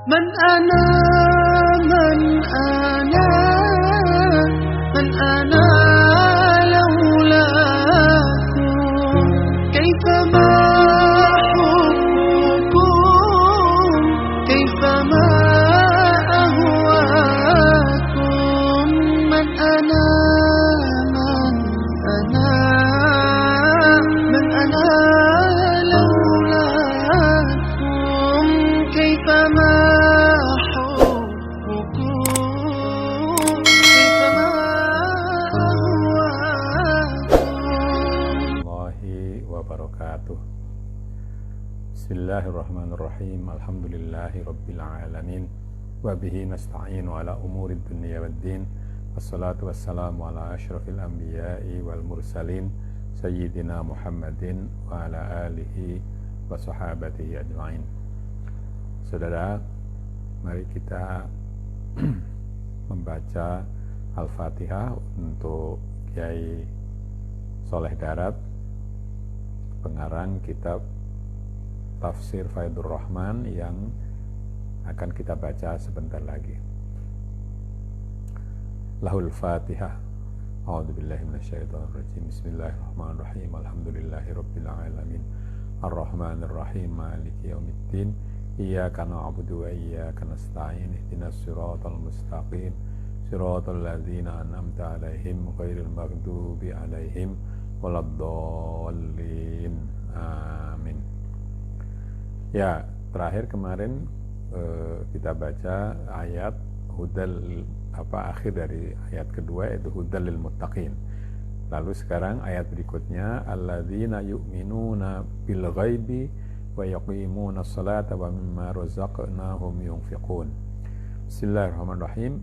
من أنا من أنا من أنا لولاكم كيفما حبكم كيفما أهواكم من أنا من أنا من أنا لولاكم كيفما Bismillahirrahmanirrahim. Alhamdulillahi rabbil alamin. Wa bihi nasta'inu ala umurid dunya waddin. Wassalatu wassalamu ala asyrafil anbiya'i wal mursalin Sayyidina Muhammadin wa ala alihi wa sahabatihi ajma'in. Saudara, mari kita membaca Al-Fatihah untuk Kiai Soleh Darat, pengarang kitab Tafsir Faidur Rahman yang akan kita baca sebentar lagi. Lahul Fatihah. A'udzubillahi minasyaitonirrajim. Bismillahirrahmanirrahim. Alhamdulillahirabbil alamin. Arrahmanirrahim. Maliki yaumiddin. Iyyaka na'budu wa iyyaka nasta'in. Ihdinas siratal mustaqim. Siratal ladzina an'amta 'alaihim ghairil maghdubi 'alaihim waladdallin. Amin. Ya, terakhir kemarin kita baca ayat akhir dari ayat kedua, yaitu hudal lil muttaqin. Lalu sekarang ayat berikutnya, alladzina yu'minuna bil ghaibi wa yuqimuna sholata wa mimma razaqnahum yunfiqun. Bismillahirrahmanirrahim.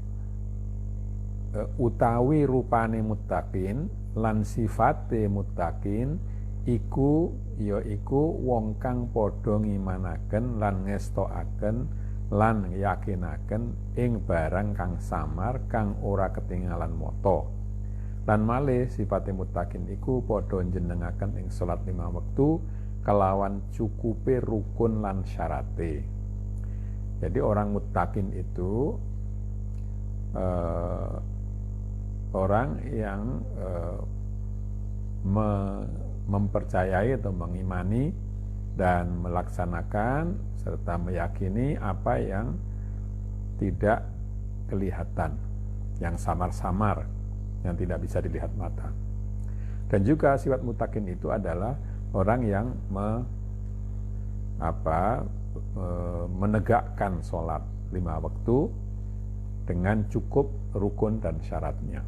Utawi rupane muttaqin lan sifate muttaqin iku wong kang padha ngimanaken lan ngestokaken lan yakinaken ing barang kang samar kang ora ketinggalan moto. Lan malih sifate muttaqin iku padha njenengaken ing salat 5 wektu kelawan cukupe rukun lan syarate. Jadi orang muttaqin itu orang yang mempercayai atau mengimani dan melaksanakan serta meyakini apa yang tidak kelihatan, yang samar-samar, yang tidak bisa dilihat mata. Dan juga sifat muttaqin itu adalah orang yang menegakkan sholat 5 waktu dengan cukup rukun dan syaratnya.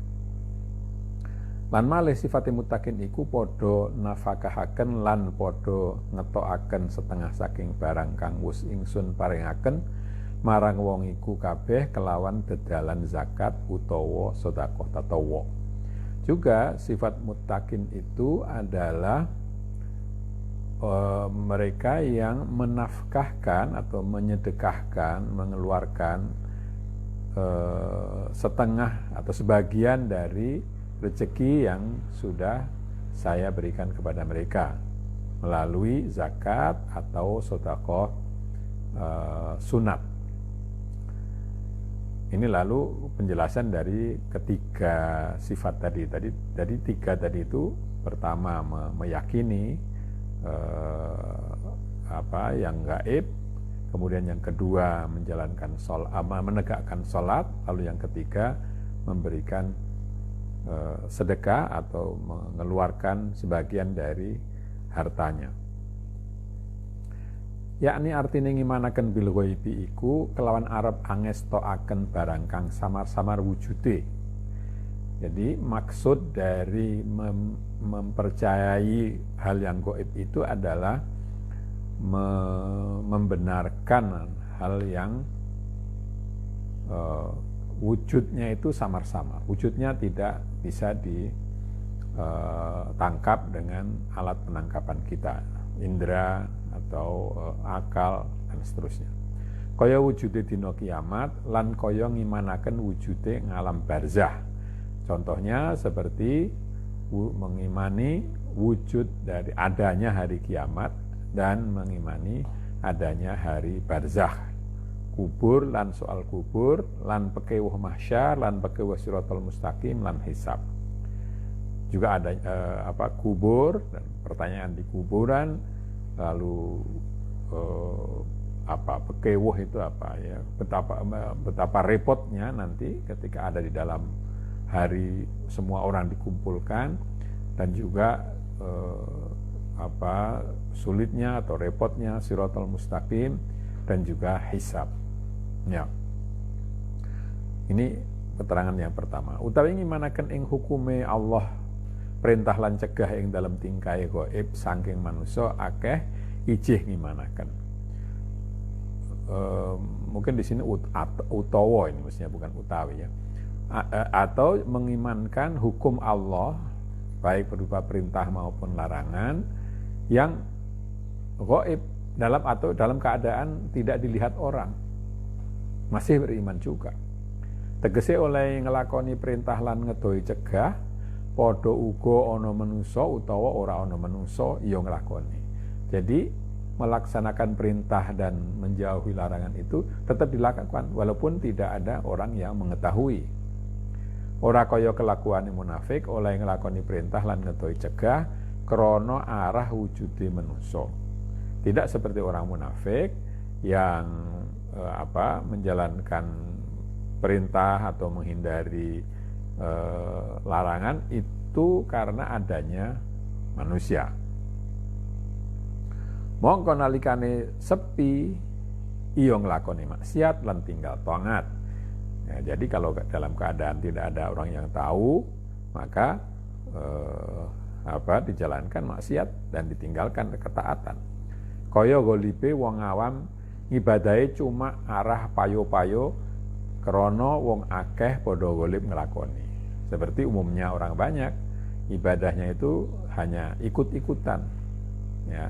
Lan malih sifate muttaqin iku padha nafakahaken lan padha ngetokaken setengah saking barang kang wus ingsun paringaken marang wong iku kabeh kelawan dedalan zakat utawa sedekah tatawu. Juga sifat muttaqin itu adalah mereka yang menafkahkan atau menyedekahkan, mengeluarkan setengah atau sebagian dari rezeki yang sudah saya berikan kepada mereka melalui zakat atau sedekah sunat. Ini lalu penjelasan dari ketiga sifat tadi. Dari tiga tadi itu, pertama meyakini yang gaib, kemudian yang kedua menjalankan menegakkan sholat, lalu yang ketiga memberikan sedekah atau mengeluarkan sebagian dari hartanya. Yakni artine ngimanaken bil ghaibi iku kelawan arep angestokaken barang kang samar-samar wujude. Jadi maksud dari mempercayai hal yang gaib itu adalah membenarkan hal yang wujudnya itu samar-samar. Wujudnya tidak bisa ditangkap dengan alat penangkapan kita, indera atau akal dan seterusnya. Kaya wujude dina kiamat lan kaya ngimanaken wujude ngalam barzah. Contohnya seperti mengimani wujud dari adanya hari kiamat dan mengimani adanya hari barzakh, kubur lan soal kubur lan pekewuh mahsyar lan pekewuh siratal mustaqim lan hisab. Juga ada kubur dan pertanyaan di kuburan, lalu pekewuh itu apa ya, betapa repotnya nanti ketika ada di dalam hari semua orang dikumpulkan, dan juga sulitnya atau repotnya siratal mustaqim dan juga hisab. Ya. Ini keterangan yang pertama. Utawi ngimanaken ing hukume Allah perintah lan cegah ing dalam tingkai gaib saking manusia akeh ijih ngimanaken. Mungkin di sini utawa, ini mestinya bukan utawi ya. Atau mengimankan hukum Allah baik berupa perintah maupun larangan yang gaib dalam keadaan tidak dilihat orang, masih beriman juga. Tegese oleh ngelakoni perintah lan ngedoi cegah padha uga ana manungsa utawa ora ana manungsa ya nglakoni. Jadi melaksanakan perintah dan menjauhi larangan itu tetap dilakukan walaupun tidak ada orang yang mengetahui. Ora kaya kelakuan munafik oleh nglakoni perintah lan ngedoi cegah krana arah wujude manungsa. Tidak seperti orang munafik yang menjalankan perintah atau menghindari larangan itu karena adanya manusia. Mongko nalikane sepi iya nglakoni maksiat lan tinggal taat. Ya, jadi kalau dalam keadaan tidak ada orang yang tahu, maka dijalankan maksiat dan ditinggalkan ketaatan. Kaya golibe wong awam ngibadahe cuma arah payo-payo krana wong akeh padha golib nglakoni. Seperti umumnya orang banyak ibadahnya itu hanya ikut-ikutan, ya,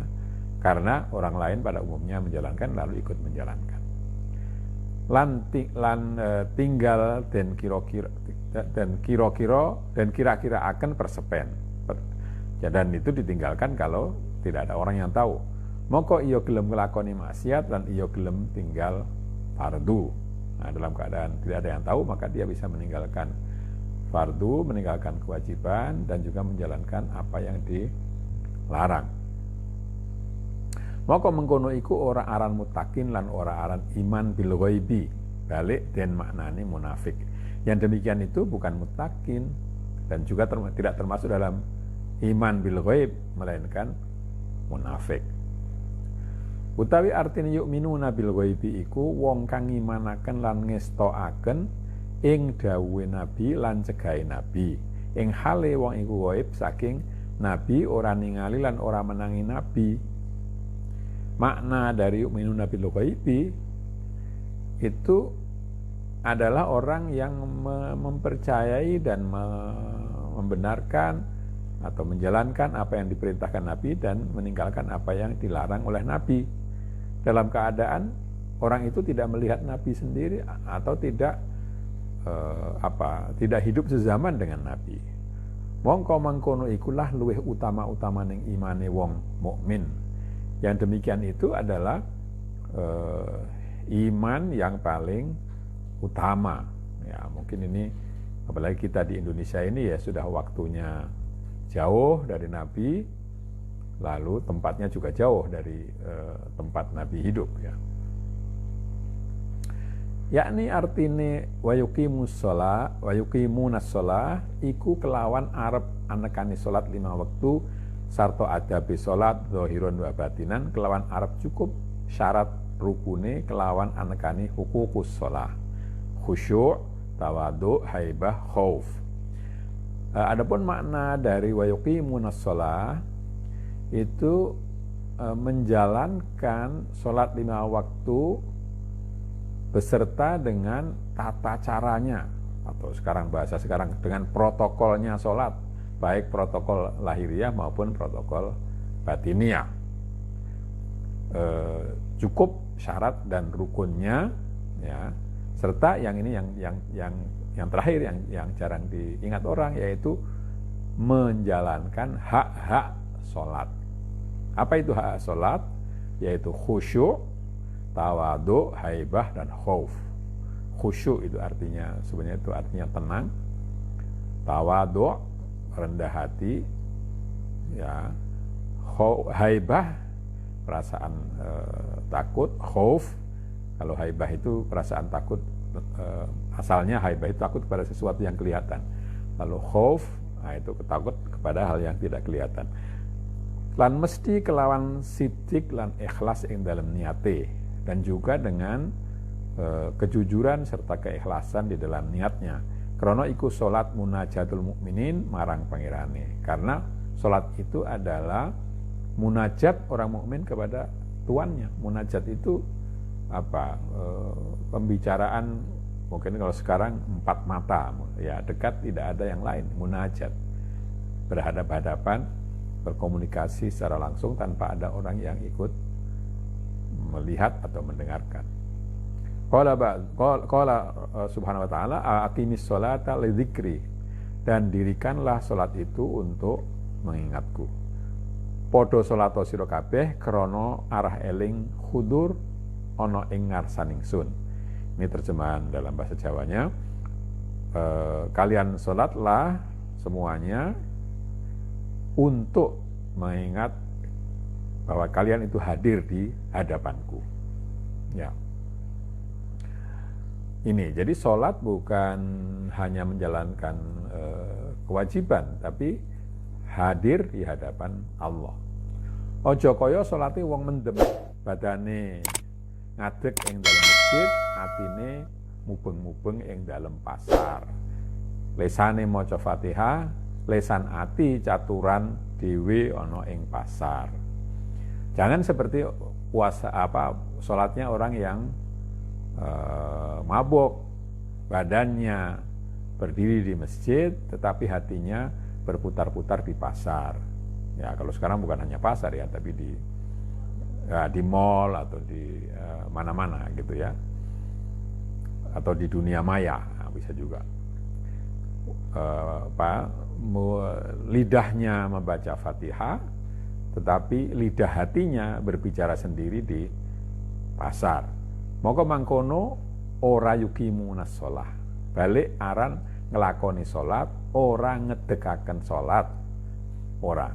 karena orang lain pada umumnya menjalankan lalu ikut menjalankan. Tinggal dan kira-kira akan persepen. Dan itu ditinggalkan kalau tidak ada orang yang tahu. Moko iyo gelem nglakoni maksiat dan iyo gelem tinggal fardu. Nah, dalam keadaan tidak ada yang tahu, maka dia bisa meninggalkan fardu, meninggalkan kewajiban, dan juga menjalankan apa yang dilarang. Moko mengkono iku ora aran mutakin lan ora aran iman bil ghaibi, balik dan maknane munafik. Yang demikian itu bukan mutakin dan juga tidak termasuk dalam iman bil ghaib, melainkan munafik. Utawi artine yu'minuna bil ghaibi iku wong kang ngimanaken lan ngestoaken ing dawuhe nabi lan cegahe nabi. Ing hale wong iku ghaib saking nabi ora ningali lan ora menangi nabi. Makna dari yu'minuna bil ghaibi itu adalah orang yang mempercayai dan membenarkan atau menjalankan apa yang diperintahkan nabi dan meninggalkan apa yang dilarang oleh nabi. Dalam keadaan orang itu tidak melihat nabi sendiri atau tidak hidup sezaman dengan nabi. Mongko mangkono ikulah luwih utama ning imane wong mukmin. Yang demikian itu adalah iman yang paling utama. Ya, mungkin ini apalagi kita di Indonesia ini ya sudah waktunya jauh dari nabi, lalu tempatnya juga jauh dari tempat nabi hidup, ya. Yakni artine wayuqimus shalah iku kelawan arep anekani salat 5 wektu sarta adabe salat zahirun wa batinan kelawan arep cukup syarat rukune kelawan anekani huququs shalah khusyuk, tawadhu, haibah, khauf. Adapun makna dari wayuqimunas shalah itu menjalankan sholat 5 waktu beserta dengan tata caranya, atau bahasa sekarang dengan protokolnya sholat, baik protokol lahiriah maupun protokol batiniah. Cukup syarat dan rukunnya, ya, serta yang ini yang terakhir yang jarang diingat orang, yaitu menjalankan hak-hak sholat. Apa itu hak sholat? Yaitu khusyuk, tawadu, haibah, dan khauf. Khusyuk itu artinya, sebenarnya itu artinya tenang. Tawadu, rendah hati, ya. Haibah, perasaan takut. Khauf, kalau haibah itu perasaan takut, asalnya haibah itu takut kepada sesuatu yang kelihatan. Lalu khauf, nah itu takut kepada hal yang tidak kelihatan. Lan mesti kelawan sidik lan ikhlas ing dalam niate, dan juga dengan kejujuran serta keikhlasan di dalam niatnya. Karena iku salat munajatul mukminin marang pangirane. Karena salat itu adalah munajat orang mukmin kepada tuannya. Munajat itu apa? Pembicaraan, mungkin kalau sekarang 4 mata, ya dekat, tidak ada yang lain. Munajat, berhadap-hadapan, berkomunikasi secara langsung tanpa ada orang yang ikut melihat atau mendengarkan. Qala subhanahu wa ta'ala, aqimis sholata lidzikri, dan dirikanlah salat itu untuk mengingatku. Padha salata sira kabeh krana arah eling khudur ana ing ngarsaning sun. Ini terjemahan dalam bahasa Jawanya. Kalian salatlah semuanya untuk mengingat bahwa kalian itu hadir di hadapanku. Ya. Ini, jadi sholat bukan hanya menjalankan kewajiban, tapi hadir di hadapan Allah. Ojo kaya sholate wong mendem, badane ngadeg ing dalam masjid, atine mubeng-mubeng ing dalam pasar. Lesane maca Fatihah, lesan ati caturan dhewe ana ing pasar. Jangan seperti sholatnya orang yang mabuk, badannya berdiri di masjid tetapi hatinya berputar-putar di pasar. Ya, kalau sekarang bukan hanya pasar ya, tapi di mall atau di mana-mana gitu ya, atau di dunia maya, nah, bisa juga. Lidahnya membaca Fatihah tetapi lidah hatinya berbicara sendiri di pasar. Maka mangkono ora yuqimunas shalah, balik aran ngelakoni salat, ora ngedekaken salat, ora.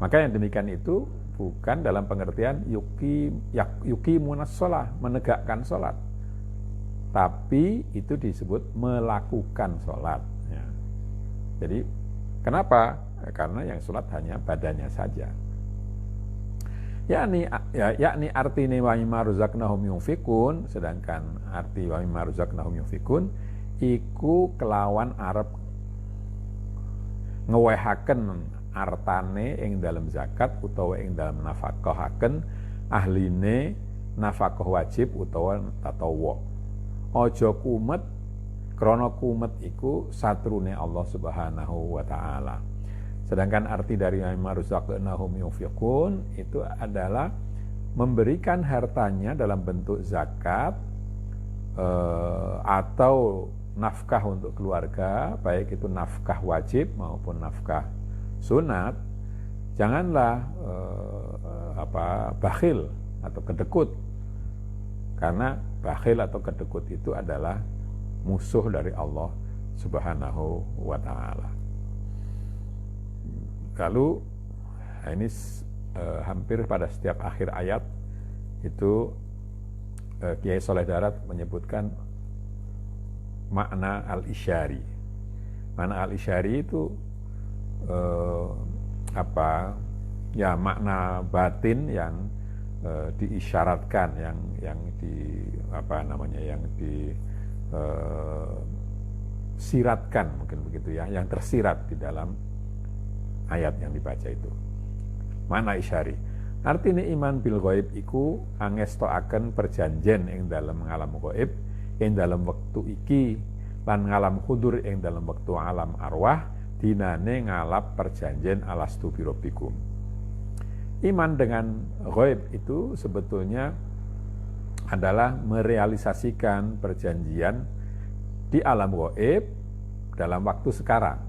Maka yang demikian itu bukan dalam pengertian yuqimunas shalah, menegakkan salat, tapi itu disebut melakukan salat. Ya. Jadi kenapa? Karena yang salat hanya badannya saja. Yakni artine wa mimma razaqnahum yunfikun, sedangkan arti wa mimma razaqnahum yunfikun iku kelawan arep ngewehaken artane ing dalam zakat utawa ing dalam nafaqahaken ahline nafaqah wajib utawa tatawwu. Aja kumet, krana kumet iku satrune Allah Subhanahu wa taala. Sedangkan arti dari mimma razaqnahum yunfikun itu adalah memberikan hartanya dalam bentuk zakat atau nafkah untuk keluarga, baik itu nafkah wajib maupun nafkah sunat. Janganlah bakhil atau kedekut, karena bakhil atau kedekut itu adalah musuh dari Allah Subhanahu wa taala. Lalu ini hampir pada setiap akhir ayat itu Kiai Soleh Darat menyebutkan makna al-isyari. Makna al-isyari itu makna batin yang diisyaratkan, yang disiratkan, mungkin begitu ya, yang tersirat di dalam ayat yang dibaca itu. Mana isyari? Artinya iman bil ghaib iku angestoaken perjanjian ing dalam ngalam ghaib, ing dalam waktu iki, lan ngalam hudur ing dalam waktu alam arwah, dinane ngalap perjanjian alastu birabbikum. Iman dengan ghaib itu sebetulnya adalah merealisasikan perjanjian di alam ghaib dalam waktu sekarang.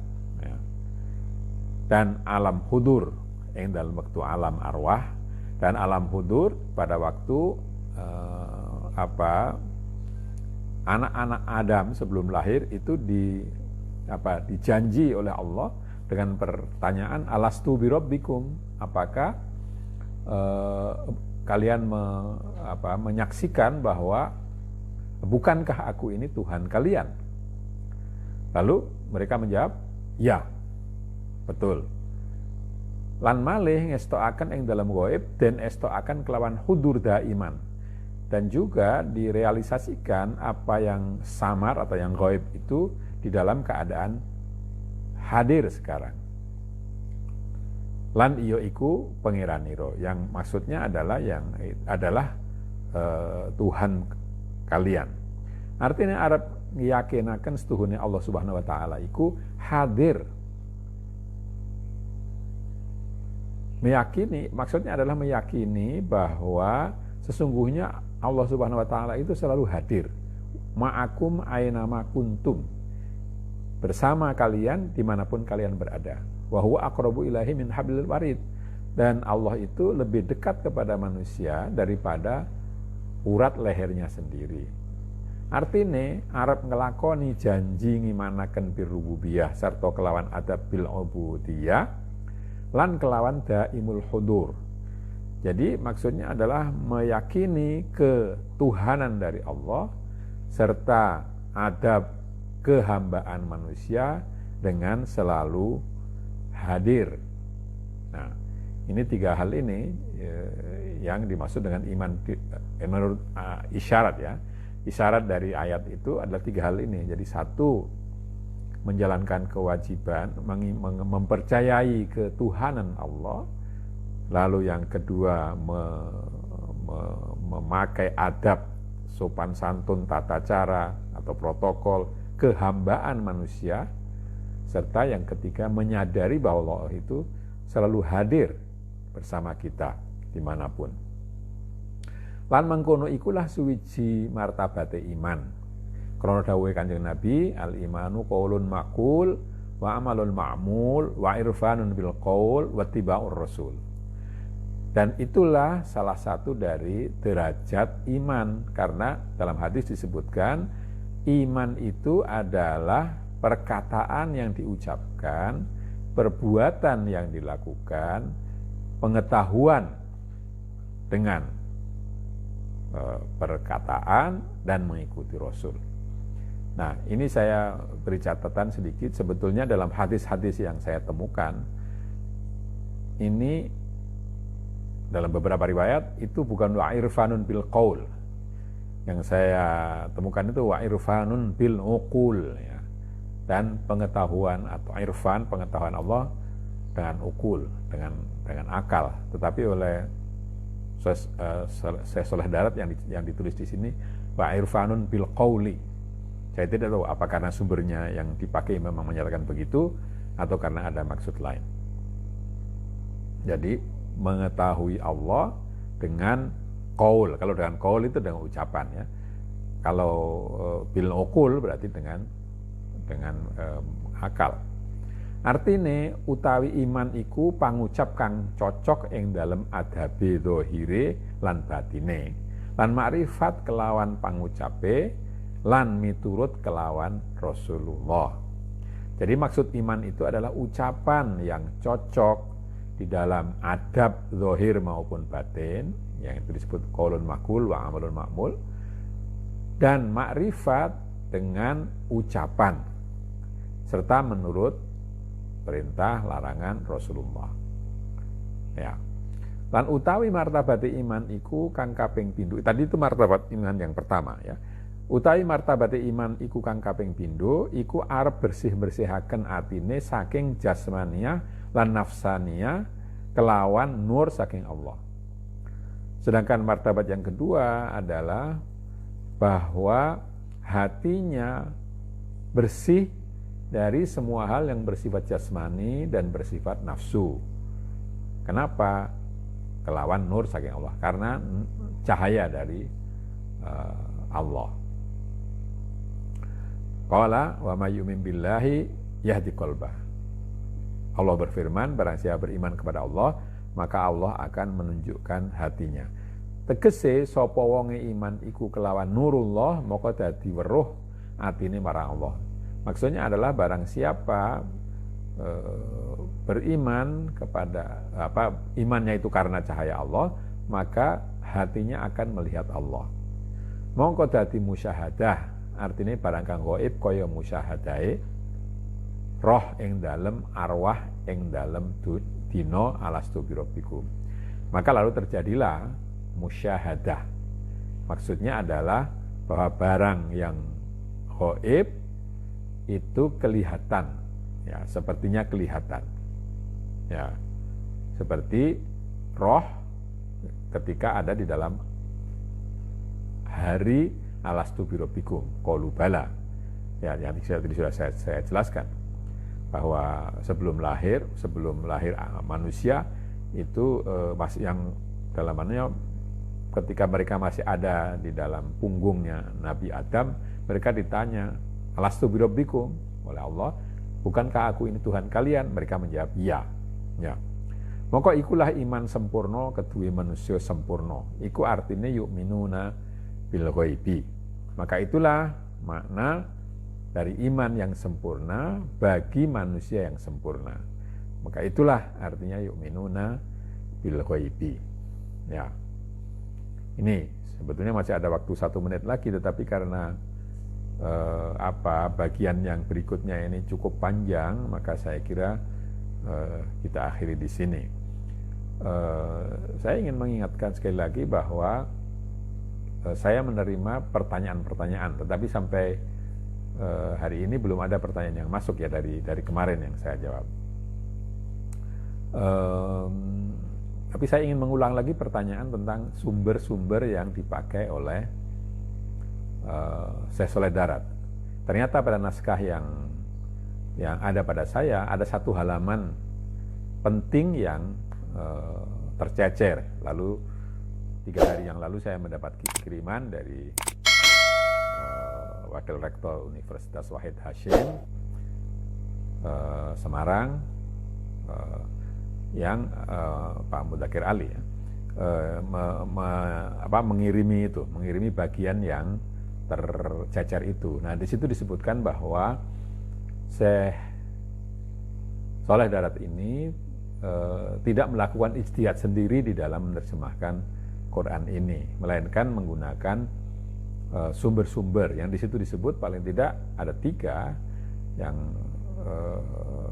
Dan alam hudur yang dalam waktu alam arwah, dan alam hudur pada waktu anak-anak Adam sebelum lahir itu dijanji oleh Allah dengan pertanyaan alastu birabbikum, apakah kalian menyaksikan bahwa bukankah aku ini Tuhan kalian? Lalu mereka menjawab, ya, betul. Lan malih ngestoaken ing dalam ghaib dan estoaken kelawan hudur daiman. Dan juga direalisasikan apa yang samar atau yang ghaib itu di dalam keadaan hadir sekarang. Lan iyo iku pengiraniro, yang maksudnya adalah Tuhan kalian. Artinya Arab yakinaken setuhune Allah Subhanahu wa taala iku hadir. Meyakini, maksudnya adalah meyakini bahwa sesungguhnya Allah Subhanahu wa taala itu selalu hadir. Ma'akum aynama kuntum. Bersama kalian dimanapun kalian berada. Wa huwa aqrabu ilaihi min hablil warid. Dan Allah itu lebih dekat kepada manusia daripada urat lehernya sendiri. Artinya Arab ngelakoni janji ngimanaken birrububiyah sarta kelawan adab bil ubudiyah lan kelawan daimul hudur. Jadi maksudnya adalah meyakini ketuhanan dari Allah serta adab kehambaan manusia dengan selalu hadir. Nah, ini tiga hal ini yang dimaksud dengan iman menurut isyarat ya. Isyarat dari ayat itu adalah tiga hal ini. Jadi satu, menjalankan kewajiban, mempercayai ketuhanan Allah. Lalu yang kedua, memakai adab, sopan santun, tata cara atau protokol kehambaan manusia. Serta yang ketiga, menyadari bahwa Allah itu selalu hadir bersama kita dimanapun. Lan mengkono ikulah suwiji martabate iman. Krana dawuhe Kanjeng Nabi, al imanu qaulun maqul wa amalun ma'mul wa irfanun bil qaul wa tiba'ur rasul. Dan itulah salah satu dari derajat iman, karena dalam hadis disebutkan iman itu adalah perkataan yang diucapkan, perbuatan yang dilakukan, pengetahuan dengan perkataan dan mengikuti Rasul. Nah, ini saya beri catatan sedikit. Sebetulnya dalam hadis-hadis yang saya temukan, ini dalam beberapa riwayat itu bukan wa irfanun bil qaul. Yang saya temukan itu wa irfanun bil uqul ya. Dan pengetahuan atau irfan, pengetahuan Allah dengan ukul, dengan akal. Tetapi oleh Syekh Saleh Darat yang ditulis di sini wa irfanun bil qauli. Saya tidak tahu apa karena sumbernya yang dipakai memang menyatakan begitu atau karena ada maksud lain. Jadi mengetahui Allah dengan qaul. Kalau dengan qaul itu dengan ucapan ya. Kalau bil uqul berarti dengan akal. Artine utawi iman iku pangucap kang cocok ing dalem adabe zahire lan batine, lan makrifat kelawan pangucape lan miturut kelawan Rasulullah. Jadi maksud iman itu adalah ucapan yang cocok di dalam adab zahir maupun batin, yang itu disebut qaulun maqul wa amalun ma'mul, dan makrifat dengan ucapan serta menurut perintah larangan Rasulullah. Ya. Lan utawi martabate iman iku kang kaping pindho. Tadi itu martabat iman yang pertama ya. Utawi martabate iman iku kang kaping pindho iku arep bersih-bersihaken atine saking jasmania lan nafsania kelawan nur saking Allah. Sedangkan martabat yang kedua adalah bahwa hatinya bersih dari semua hal yang bersifat jasmani dan bersifat nafsu. Kenapa? Kelawan nur saking Allah, karena cahaya dari Allah. Qala wa may yu'min billahi yahdi qalbah. Allah berfirman, barang siapa beriman kepada Allah, maka Allah akan menunjukkan hatinya. Tegese sapa wonge iman iku kelawan nurullah maka dadi weruh atine marang Allah. Maksudnya adalah barang siapa beriman kepada imannya itu karena cahaya Allah, maka hatinya akan melihat Allah. Mongko dadi musyahadah, artinya barang kang gaib kaya musyahadahe roh ing dalem arwah ing dalem dina alastu birabbikum. Maka lalu terjadilah musyahadah. Maksudnya adalah bahwa barang yang gaib itu kelihatan, ya, sepertinya kelihatan. Ya. Seperti roh ketika ada di dalam hari alastu birabbikum qalu bala. Ya, yang sudah saya jelaskan bahwa sebelum lahir manusia itu masih yang dalamannya ketika mereka masih ada di dalam punggungnya Nabi Adam, mereka ditanya, alastu birabbikum, oleh Allah, bukankah aku ini Tuhan kalian? Mereka menjawab, iya. Ya. Maka ikulah iman sempurna kedua manusia sempurna. Iku artinya yu'minuna bil ghaibi. Maka itulah makna dari iman yang sempurna bagi manusia yang sempurna. Maka itulah artinya yu'minuna bil ghaibi. Ya. Ini sebetulnya masih ada waktu 1 menit lagi, tetapi karena bagian yang berikutnya ini cukup panjang, maka saya kira kita akhiri di sini. Saya ingin mengingatkan sekali lagi bahwa saya menerima pertanyaan-pertanyaan, tetapi sampai hari ini belum ada pertanyaan yang masuk ya dari kemarin yang saya jawab. Tapi saya ingin mengulang lagi pertanyaan tentang sumber-sumber yang dipakai oleh Syekh Saleh Darat. Ternyata pada naskah yang ada pada saya ada satu halaman penting yang tercecer. Lalu 3 hari yang lalu saya mendapat kiriman dari Wakil Rektor Universitas Wahid Hasyim Semarang, yang Pak Mudzakkir Ali ya, mengirimi bagian yang tercecer itu. Nah, di situ disebutkan bahwa Syekh Saleh Darat ini tidak melakukan ijtihad sendiri di dalam menerjemahkan Quran ini, melainkan menggunakan sumber-sumber yang di situ disebut paling tidak ada 3. Yang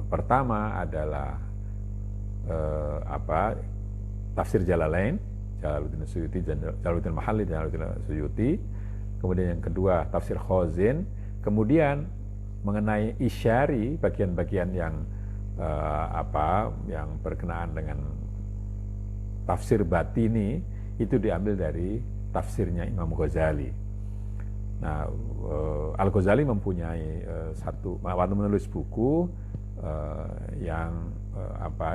pertama adalah tafsir Jalalain, Jalaluddin Suyuti, Jalaluddin Mahalli, Jalaluddin Suyuti. Kemudian yang kedua tafsir Khazin. Kemudian mengenai Isyari, bagian-bagian yang yang berkenaan dengan tafsir batini itu diambil dari tafsirnya Imam Ghazali. Nah, Al-Ghazali mempunyai waktu menulis buku yang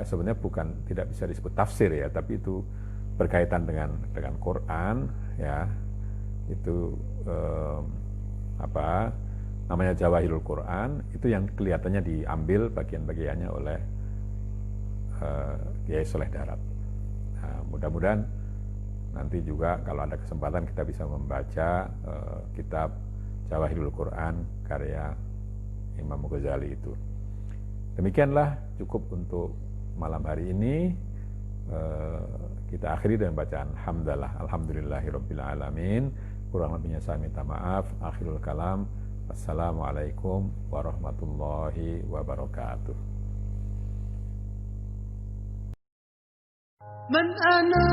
sebenarnya tidak bisa disebut tafsir ya, tapi itu berkaitan dengan Quran ya. Itu namanya Jawahirul Quran, itu yang kelihatannya diambil bagian-bagiannya oleh Kiai Saleh Darat. Nah, mudah-mudahan nanti juga kalau ada kesempatan kita bisa membaca kitab Jawahirul Quran karya Imam Ghazali itu. Demikianlah cukup untuk malam hari ini. Kita akhiri dengan bacaan hamdalah, alhamdulillahirabbil alamin. Kurang lebihnya saya minta maaf. Akhirul kalam, assalamualaikum warahmatullahi wabarakatuh. من أنا